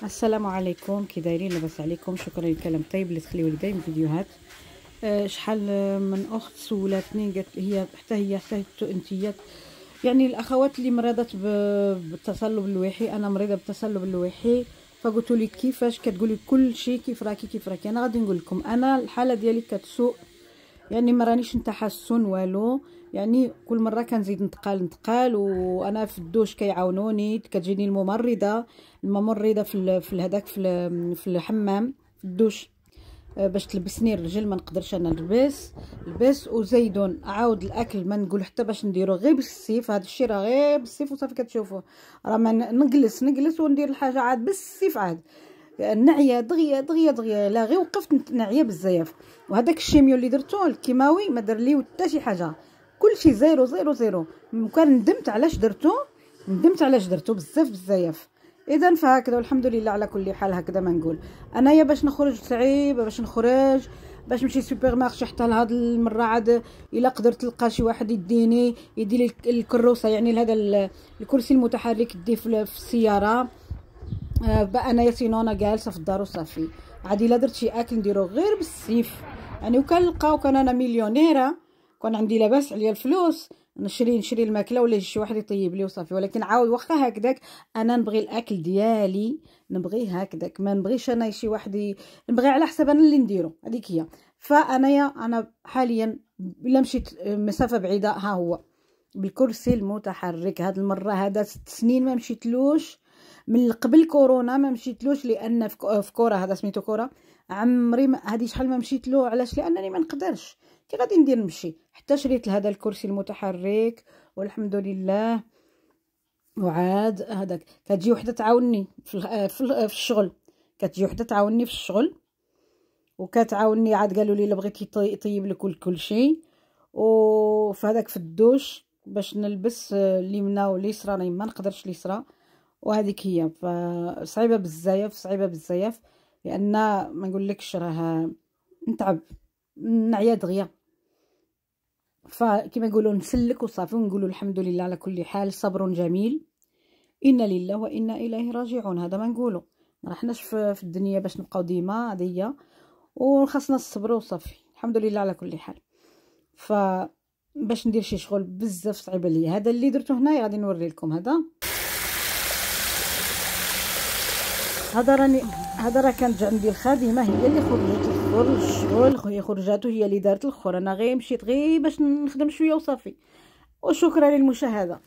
السلام عليكم، كي دايرين؟ لاباس عليكم؟ شكرا للكلام الطيب اللي تخليو لي دايما فيديوهات. شحال من اخت سولاتني قالت هي حتى انتيات، يعني الاخوات اللي مريضات بالتصلب اللويحي. انا مريضه بالتصلب اللويحي، فقلت لي كيفاش كتقولي كل شيء كيف راكي. انا غادي نقول لكم، انا الحاله ديالي كتسوء، يعني ما رانيش نتحسن والو. يعني كل مره كنزيد نتقال وانا في الدوش كيعاونوني، كتجيني الممرضه في هذاك في الحمام في الدوش، باش تلبسني الرجل ما نقدرش انا نلبس وزيدون عاود الاكل ما نقول حتى باش نديرو غير بالسيف. هذا الشيء راه غير بالسيف وصافي. كتشوفوا راه ما نجلس وندير الحاجه عاد بالسيف، عاد نعيه دغيا لا غير وقفت نعيه بزاف. وهذاك الشيميو اللي درتو الكيماوي ما دار لي حتى شي حاجه، كلشي زيرو زيرو زيرو. كان ندمت علاش درتو بزاف. اذا فهكذا، والحمد لله على كل حال. هكذا ما نقول انايا باش نخرج صعيب، باش نمشي سوبر مارشي حتى لهاد المره. عاد الا قدرت نلقى شي واحد يدي لي الكروسه، يعني لهذا الكرسي المتحرك يديه في السياره. بقى انايا سينونا جالسه في الدار وصافي. عاد الا درت شي اكل نديرو غير بالسيف، يعني وكنلقاو كان انا مليونيره، كان عندي لاباس عليا الفلوس، نشري الماكله ولا يجي شي واحد يطيب لي وصافي. ولكن عاود واخا هكذاك انا نبغي الاكل ديالي، نبغيه هكذاك، ما نبغيش انا شي واحد نبغي على حسب انا اللي نديرو. هذيك هي. انا حاليا الا مشيت مسافه بعيده، ها هو بالكرسي المتحرك. هاد المره هذا 6 سنين ما مشيتلوش، من قبل كورونا ما مشيتلوش، لان في كوره، هذا سميتو كوره، عمري هذه شحال ما مشيت له. علاش؟ لانني ما نقدرش، كي غادي ندير نمشي. حتى شريت هذا الكرسي المتحرك والحمد لله. وعاد هذاك كتجي وحده تعاونني في الشغل، وكتعاونني. عاد قالوا لي الا بغيتي يطيب لك كل شيء. وفي هذاك في الدوش باش نلبس اليمنى واليسرى، انا ما نقدرش اليسرى. وهذيك هي. فصعيبه بزاف لان ما نقولكش راه نتعب، نعيا دغيا. فكما يقولوا نسلك وصافي، ونقولوا الحمد لله على كل حال. صبر جميل، انا لله وانا اليه راجعون. هذا ما نقولوا، ما رحناش في الدنيا باش نبقاو ديما عاديه، وخاصنا الصبر وصافي. الحمد لله على كل حال. باش ندير شي شغل بزاف صعيبه ليا. هذا اللي درته هنايا غادي نوري لكم. هذا راه كانت عندي الخادمه، هي اللي خرجت الشغل، هي خرجاتو، هي اللي دارت الاخر. انا غير مشيت غير باش نخدم شويه وصافي. وشكرا للمشاهده.